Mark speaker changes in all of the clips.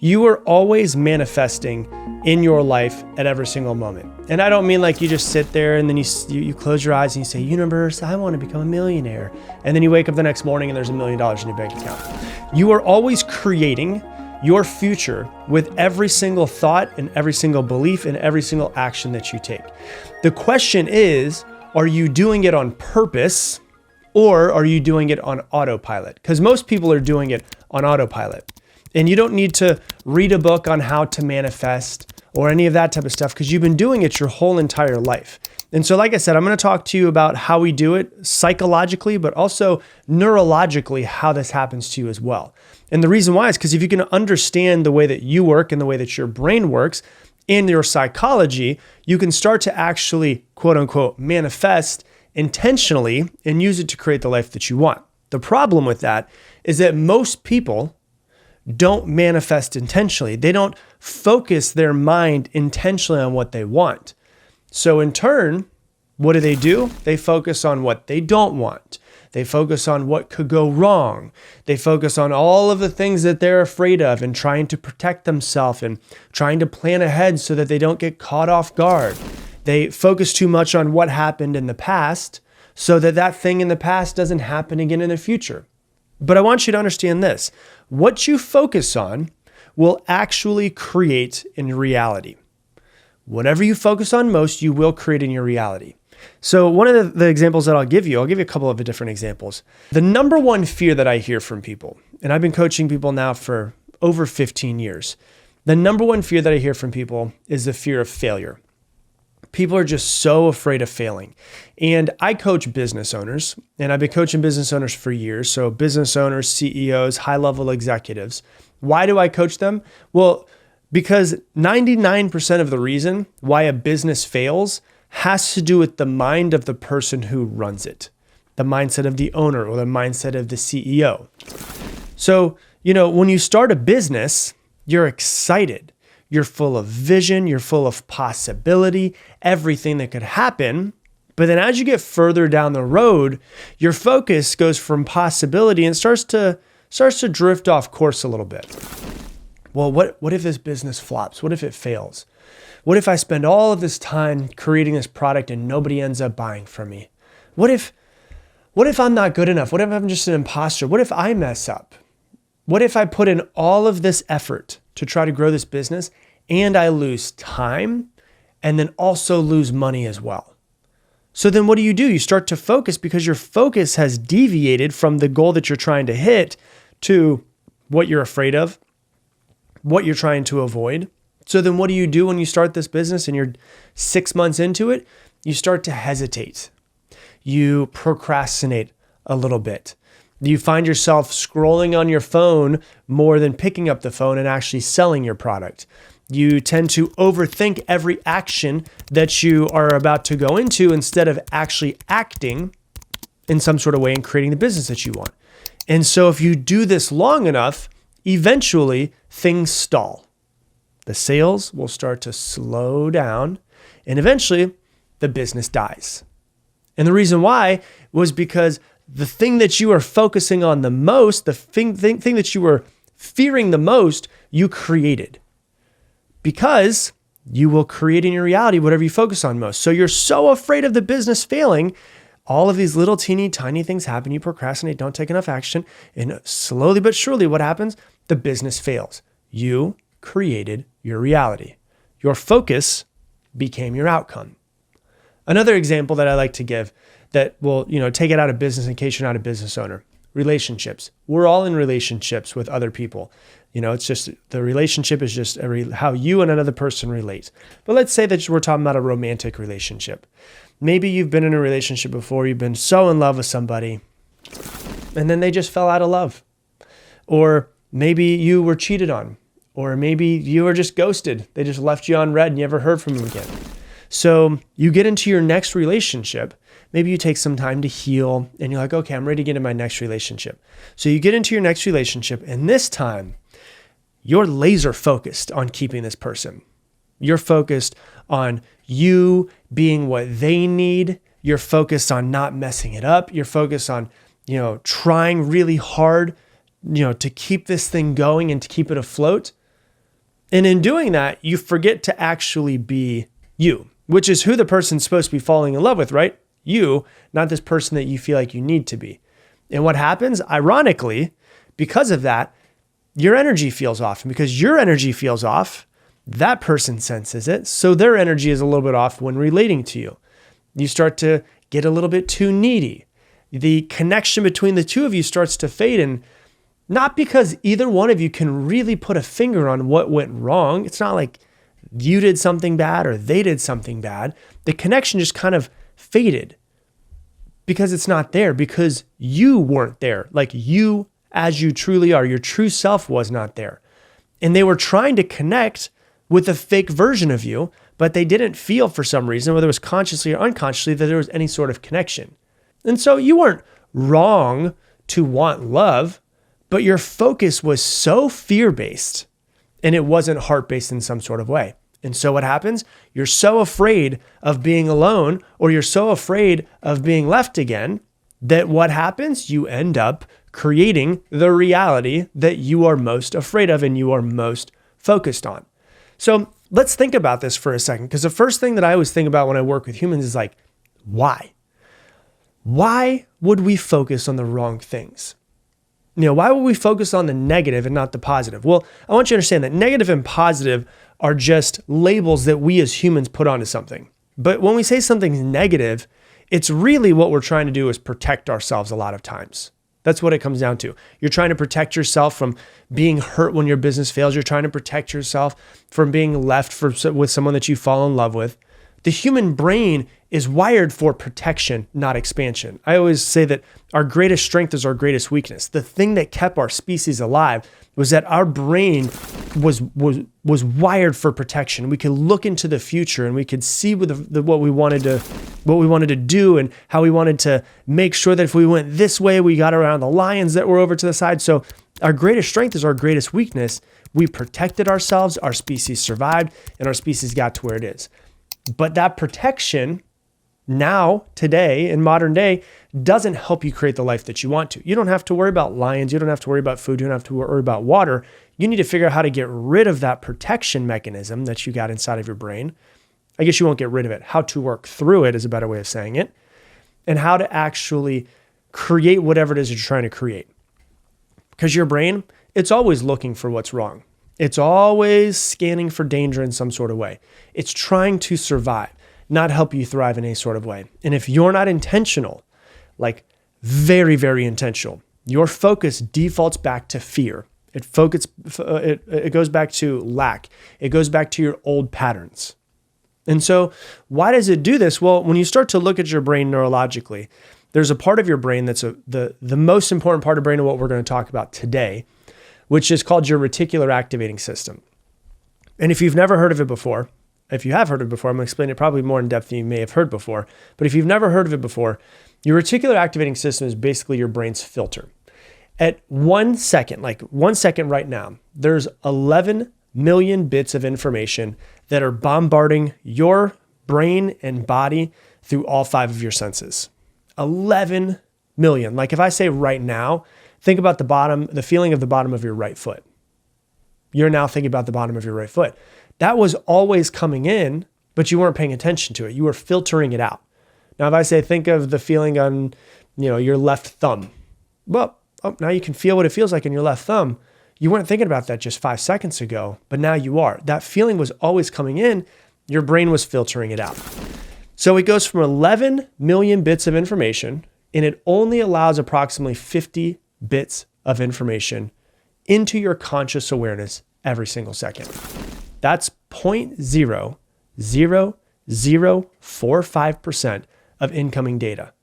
Speaker 1: You are always manifesting in your life at every single moment. And I don't mean like you just sit there and then you close your eyes and you say, universe, I want to become a millionaire. And then you wake up the next morning and there's $1 million in your bank account. You are always creating your future with every single thought and every single belief and every single action that you take. The question is, are you doing it on purpose or are you doing it on autopilot? Because most people are doing it on autopilot. And you don't need to read a book on how to manifest or any of that type of stuff because you've been doing it your whole entire life. And so, like I said, I'm going to talk to you about how we do it psychologically, but also neurologically, how this happens to you as well. And the reason why is because if you can understand the way that you work and the way that your brain works in your psychology, you can start to actually, quote unquote, manifest intentionally and use it to create the life that you want. The problem with that is that most people don't manifest intentionally. They don't focus their mind intentionally on what they want. So in turn, what do? They focus on what they don't want. They focus on what could go wrong. They focus on all of the things that they're afraid of and trying to protect themselves and trying to plan ahead so that they don't get caught off guard. They focus too much on what happened in the past so that that thing in the past doesn't happen again in the future. But I want you to understand this. What you focus on will actually create in reality. Whatever you focus on most, you will create in your reality. So one of the examples that I'll give you a couple of different examples. The number one fear that I hear from people, and I've been coaching people now for over 15 years. The number one fear that I hear from people is the fear of failure. People are just so afraid of failing. And I coach business owners, and I've been coaching business owners for years. So business owners, CEOs, high-level executives. Why do I coach them? Well, because 99% of the reason why a business fails has to do with the mind of the person who runs it, the mindset of the owner or the mindset of the CEO. So, when you start a business, you're excited. You're full of vision. You're full of possibility, everything that could happen. But then as you get further down the road, your focus goes from possibility and starts to drift off course a little bit. Well, what if this business flops? What if it fails? What if I spend all of this time creating this product and nobody ends up buying from me? What if I'm not good enough? What if I'm just an imposter? What if I mess up? What if I put in all of this effort to try to grow this business and I lose time and then also lose money as well? So then what do? You start to focus because your focus has deviated from the goal that you're trying to hit to what you're afraid of, what you're trying to avoid. So then what do you do when you start this business and you're 6 months into it? You start to hesitate. You procrastinate a little bit. You find yourself scrolling on your phone more than picking up the phone and actually selling your product. You tend to overthink every action that you are about to go into instead of actually acting in some sort of way and creating the business that you want. And so if you do this long enough, eventually things stall. The sales will start to slow down and eventually the business dies. And the reason why was because the thing that you are focusing on the most, the thing that you were fearing the most, you created. Because you will create in your reality whatever you focus on most. So you're so afraid of the business failing, all of these little teeny tiny things happen. You procrastinate, don't take enough action, and slowly but surely what happens? The business fails. You created your reality. Your focus became your outcome. Another example that I like to give that will, take it out of business in case you're not a business owner. Relationships. We're all in relationships with other people. It's just the relationship is just how you and another person relate. But let's say that we're talking about a romantic relationship. Maybe you've been in a relationship before, you've been so in love with somebody, and then they just fell out of love. Or maybe you were cheated on. Or maybe you were just ghosted. They just left you on red and you never heard from them again. So you get into your next relationship. Maybe you take some time to heal and you're like, okay, I'm ready to get into my next relationship. So you get into your next relationship and this time you're laser focused on keeping this person. You're focused on you being what they need. You're focused on not messing it up. You're focused on, trying really hard, to keep this thing going and to keep it afloat. And in doing that, you forget to actually be you, which is who the person's supposed to be falling in love with, right? You, not this person that you feel like you need to be. And what happens, ironically, because of that, your energy feels off. And because your energy feels off, that person senses it. So their energy is a little bit off when relating to you. You start to get a little bit too needy. The connection between the two of you starts to fade, and not because either one of you can really put a finger on what went wrong. It's not like you did something bad or they did something bad. The connection just kind of faded because it's not there, because you weren't there. Like you, as you truly are, your true self was not there. And they were trying to connect with a fake version of you, but they didn't feel for some reason, whether it was consciously or unconsciously, that there was any sort of connection. And so you weren't wrong to want love, but your focus was so fear-based and it wasn't heart-based in some sort of way. And so what happens? You're so afraid of being alone, or you're so afraid of being left again, that what happens? You end up creating the reality that you are most afraid of and you are most focused on. So let's think about this for a second, because the first thing that I always think about when I work with humans is like, why? Why would we focus on the wrong things? Why would we focus on the negative and not the positive? Well, I want you to understand that negative and positive are just labels that we as humans put onto something. But when we say something's negative, it's really what we're trying to do is protect ourselves a lot of times. That's what it comes down to. You're trying to protect yourself from being hurt when your business fails. You're trying to protect yourself from being left with someone that you fall in love with. The human brain is wired for protection, not expansion. I always say that our greatest strength is our greatest weakness. The thing that kept our species alive was that our brain was wired for protection. We could look into the future and we could see what we wanted to do and how we wanted to make sure that if we went this way, we got around the lions that were over to the side. So our greatest strength is our greatest weakness. We protected ourselves, our species survived, and our species got to where it is. But that protection now, today, in modern day, doesn't help you create the life that you want to. You don't have to worry about lions. You don't have to worry about food. You don't have to worry about water. You need to figure out how to get rid of that protection mechanism that you got inside of your brain. I guess you won't get rid of it. How to work through it is a better way of saying it. And how to actually create whatever it is you're trying to create. Because your brain, it's always looking for what's wrong. It's always scanning for danger in some sort of way. It's trying to survive, not help you thrive in any sort of way. And if you're not intentional, like very, very intentional, your focus defaults back to fear. It goes back to lack. It goes back to your old patterns. And so why does it do this? Well, when you start to look at your brain neurologically, there's a part of your brain that's the most important part of brain of what we're going to talk about today, which is called your reticular activating system. And if you've never heard of it before, if you have heard of it before, I'm going to explain it probably more in depth than you may have heard before. But if you've never heard of it before, your reticular activating system is basically your brain's filter. At 1 second, like 1 second right now, there's 11 million bits of information that are bombarding your brain and body through all 5 of your senses. 11 million. Like if I say right now, think about the feeling of the bottom of your right foot. You're now thinking about the bottom of your right foot. That was always coming in, but you weren't paying attention to it. You were filtering it out. Now, if I say, think of the feeling on, your left thumb. Well, now you can feel what it feels like in your left thumb. You weren't thinking about that just 5 seconds ago, but now you are. That feeling was always coming in. Your brain was filtering it out. So it goes from 11 million bits of information, and it only allows approximately 50 bits of information into your conscious awareness every single second. That's 0.00045% of incoming data.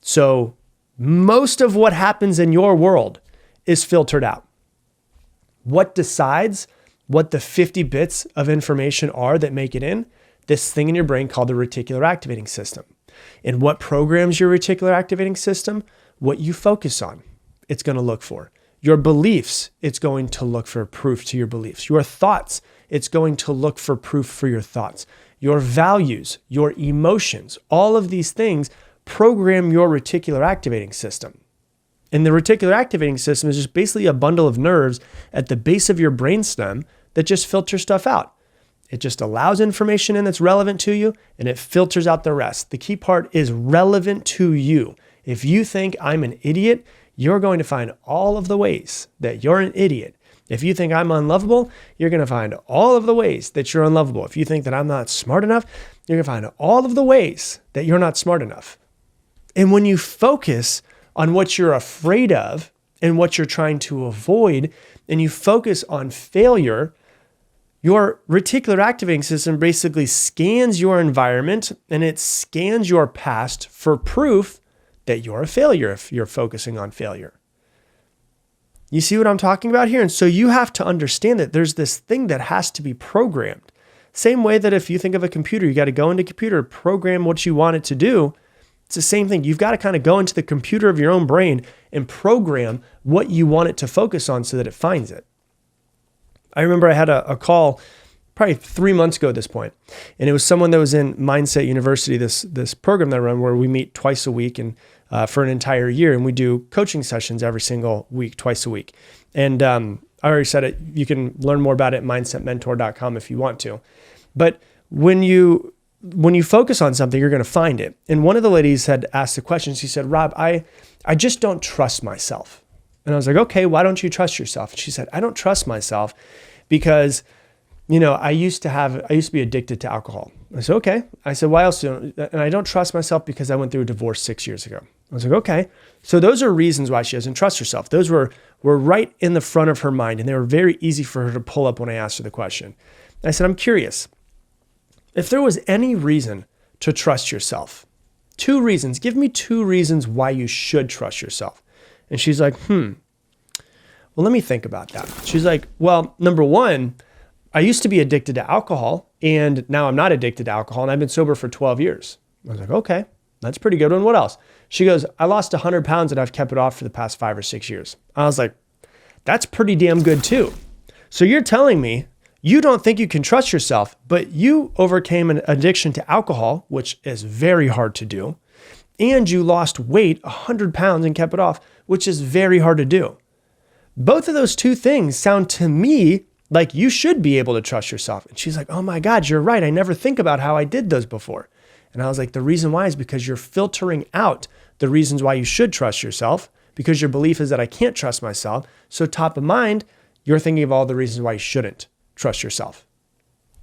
Speaker 1: So most of what happens in your world is filtered out. What decides what the 50 bits of information are that make it in? This thing in your brain called the reticular activating system. And what programs your reticular activating system? What you focus on, it's going to look for. Your beliefs, it's going to look for proof to your beliefs. Your thoughts, it's going to look for proof for your thoughts. Your values, your emotions, all of these things program your reticular activating system. And the reticular activating system is just basically a bundle of nerves at the base of your brainstem that just filters stuff out. It just allows information in that's relevant to you, and it filters out the rest. The key part is relevant to you. If you think I'm an idiot, you're going to find all of the ways that you're an idiot. If you think I'm unlovable, you're going to find all of the ways that you're unlovable. If you think that I'm not smart enough, you're going to find all of the ways that you're not smart enough. And when you focus on what you're afraid of and what you're trying to avoid, and you focus on failure, your reticular activating system basically scans your environment and it scans your past for proof that you're a failure if you're focusing on failure. You see what I'm talking about here? And so you have to understand that there's this thing that has to be programmed. Same way that if you think of a computer, you got to go into a computer, program what you want it to do. It's the same thing. You've got to kind of go into the computer of your own brain and program what you want it to focus on so that it finds it. I remember I had a call probably 3 months ago at this point, and it was someone that was in Mindset University, this program that I run where we meet twice a week and for an entire year, and we do coaching sessions every single week, twice a week. And I already said it. You can learn more about it at mindsetmentor.com if you want to. But when you focus on something, you're going to find it. And one of the ladies had asked the question. She said, "Rob, I just don't trust myself." And I was like, "Okay, why don't you trust yourself?" And she said, "I don't trust myself because, I used to be addicted to alcohol." I said, "Okay." I said, "Why else?" And I don't trust myself because I went through a divorce 6 years ago. I was like, "Okay." So those are reasons why she doesn't trust herself. Those were right in the front of her mind, and they were very easy for her to pull up when I asked her the question. And I said, "I'm curious. If there was any reason to trust yourself, 2 reasons, give me 2 reasons why you should trust yourself." And she's like, well, let me think about that. She's like, "Well, number 1, I used to be addicted to alcohol, and now I'm not addicted to alcohol, and I've been sober for 12 years. I was like, "Okay, that's a pretty good one. What else?" She goes, "I lost 100 pounds and I've kept it off for the past 5 or 6 years. I was like, "That's pretty damn good too." So you're telling me you don't think you can trust yourself, but you overcame an addiction to alcohol, which is very hard to do, and you lost weight, 100 pounds, and kept it off, which is very hard to do. Both of those 2 things sound to me like you should be able to trust yourself." And she's like, "Oh my God, you're right. I never think about how I did those before." And I was like, the reason why is because you're filtering out the reasons why you should trust yourself, because your belief is that I can't trust myself. So top of mind, you're thinking of all the reasons why you shouldn't trust yourself.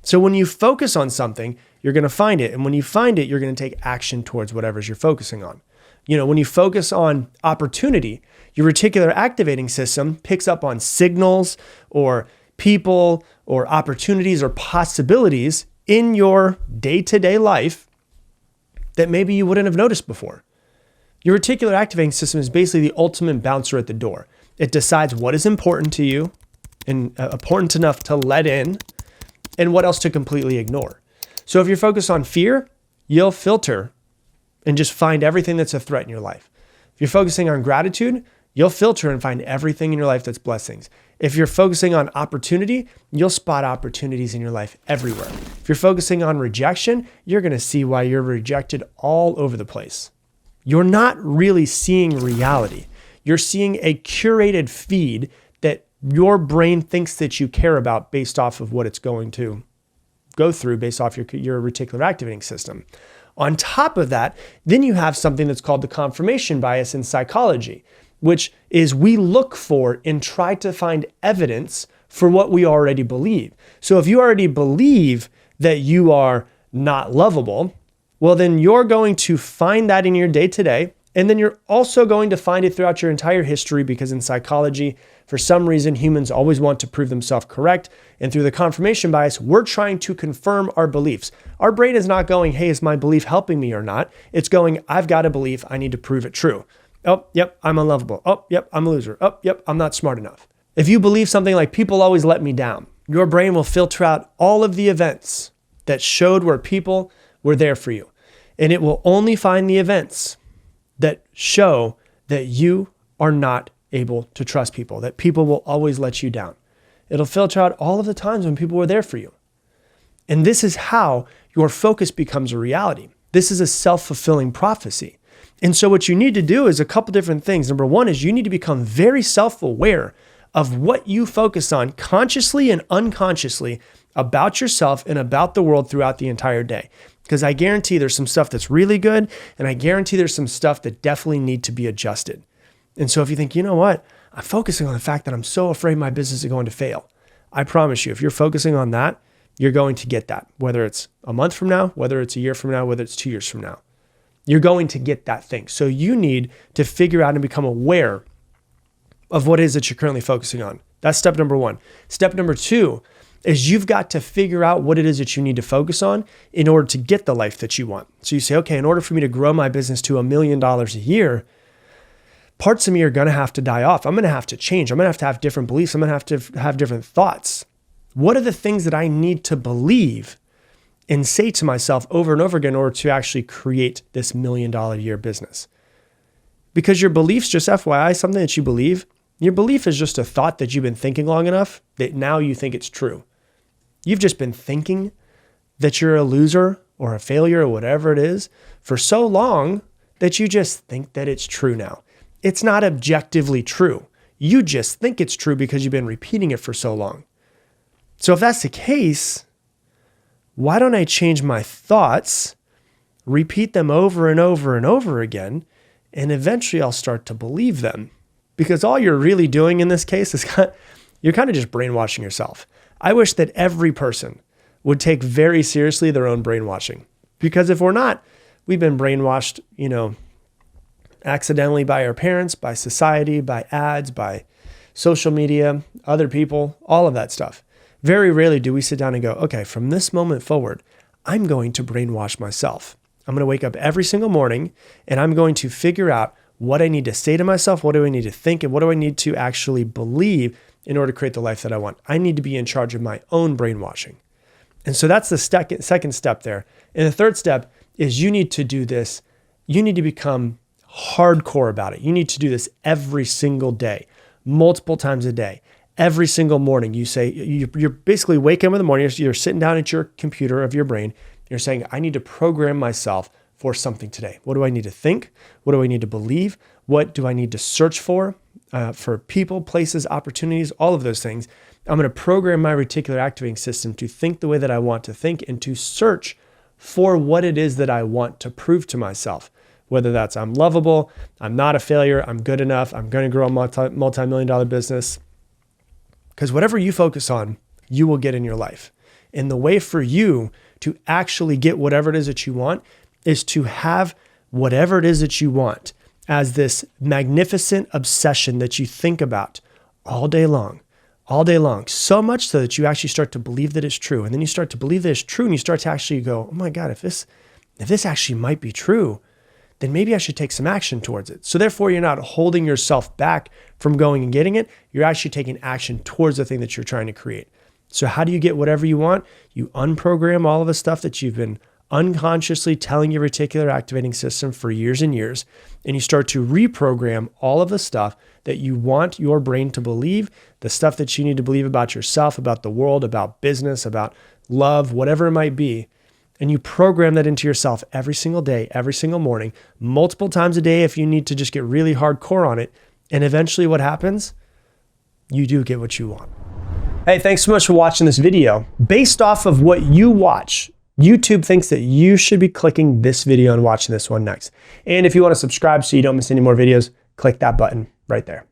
Speaker 1: So when you focus on something, you're going to find it. And when you find it, you're going to take action towards whatever you're focusing on. When you focus on opportunity, your reticular activating system picks up on signals or people or opportunities or possibilities in your day-to-day life that maybe you wouldn't have noticed before. Your reticular activating system is basically the ultimate bouncer at the door. It decides what is important to you and important enough to let in and what else to completely ignore. So if you're focused on fear, you'll filter and just find everything that's a threat in your life. If you're focusing on gratitude, you'll filter and find everything in your life that's blessings. If you're focusing on opportunity, you'll spot opportunities in your life everywhere. If you're focusing on rejection, you're going to see why you're rejected all over the place. You're not really seeing reality. You're seeing a curated feed that your brain thinks that you care about based off of what it's going to go through based off your reticular activating system. On top of that, then you have something that's called the confirmation bias in psychology, which is we look for and try to find evidence for what we already believe. So if you already believe that you are not lovable, well, then you're going to find that in your day-to-day, and then you're also going to find it throughout your entire history, because in psychology, for some reason, humans always want to prove themselves correct. And through the confirmation bias, we're trying to confirm our beliefs. Our brain is not going, "Hey, is my belief helping me or not?" It's going, "I've got a belief, I need to prove it true. Oh, yep, I'm unlovable. Oh, yep, I'm a loser. Oh, yep, I'm not smart enough." If you believe something like "people always let me down," your brain will filter out all of the events that showed where people were there for you. And it will only find the events that show that you are not able to trust people, that people will always let you down. It'll filter out all of the times when people were there for you. And this is how your focus becomes a reality. This is a self-fulfilling prophecy. And so what you need to do is a couple different things. Number 1 is you need to become very self-aware of what you focus on consciously and unconsciously about yourself and about the world throughout the entire day. Because I guarantee there's some stuff that's really good, and I guarantee there's some stuff that definitely need to be adjusted. And so if you think, you know what, I'm focusing on the fact that I'm so afraid my business is going to fail. I promise you, if you're focusing on that, you're going to get that, whether it's a month from now, whether it's a year from now, whether it's 2 years from now. You're going to get that thing. So you need to figure out and become aware of what it is that you're currently focusing on. That's step number one. Step number two is you've got to figure out what it is that you need to focus on in order to get the life that you want. So you say, okay, in order for me to grow my business to $1 million a year, parts of me are going to have to die off. I'm going to have to change. I'm going to have different beliefs. I'm going to have different thoughts. What are the things that I need to believe and say to myself over and over again in order to actually create this $1 million a year business? Because your beliefs, just FYI, something that you believe, your belief is just a thought that you've been thinking long enough that now you think it's true. You've just been thinking that you're a loser or a failure or whatever it is for so long that you just think that it's true now. It's not objectively true. You just think it's true because you've been repeating it for so long. So if that's the case, why don't I change my thoughts, repeat them over and over and over again, and eventually I'll start to believe them? Because all you're really doing in this case is you're kind of just brainwashing yourself. I wish that every person would take very seriously their own brainwashing. Because if we're not, we've been brainwashed, accidentally by our parents, by society, by ads, by social media, other people, all of that stuff. Very rarely do we sit down and go, okay, from this moment forward, I'm going to brainwash myself. I'm going to wake up every single morning and I'm going to figure out what I need to say to myself, what do I need to think, and what do I need to actually believe in order to create the life that I want. I need to be in charge of my own brainwashing. And so that's the second step there. And the third step is you need to do this. You need to become hardcore about it. You need to do this every single day, multiple times a day. Every single morning, you say, you're basically waking up in the morning, you're sitting down at your computer of your brain, you're saying, I need to program myself for something today. What do I need to think? What do I need to believe? What do I need to search for people, places, opportunities, all of those things? I'm going to program my reticular activating system to think the way that I want to think and to search for what it is that I want to prove to myself. Whether that's I'm lovable, I'm not a failure, I'm good enough, I'm going to grow a multi-million dollar business. Because whatever you focus on, you will get in your life. And the way for you to actually get whatever it is that you want is to have whatever it is that you want as this magnificent obsession that you think about all day long, so much so that you actually start to believe that it's true. And then you start to believe that it's true and you start to actually go, oh my God, if this actually might be true, then maybe I should take some action towards it. So therefore, you're not holding yourself back from going and getting it. You're actually taking action towards the thing that you're trying to create. So how do you get whatever you want? You unprogram all of the stuff that you've been unconsciously telling your reticular activating system for years and years, and you start to reprogram all of the stuff that you want your brain to believe, the stuff that you need to believe about yourself, about the world, about business, about love, whatever it might be. And you program that into yourself every single day, every single morning, multiple times a day if you need to just get really hardcore on it. And eventually what happens? You do get what you want. Hey, thanks so much for watching this video. Based off of what you watch, YouTube thinks that you should be clicking this video and watching this one next. And if you want to subscribe so you don't miss any more videos, click that button right there.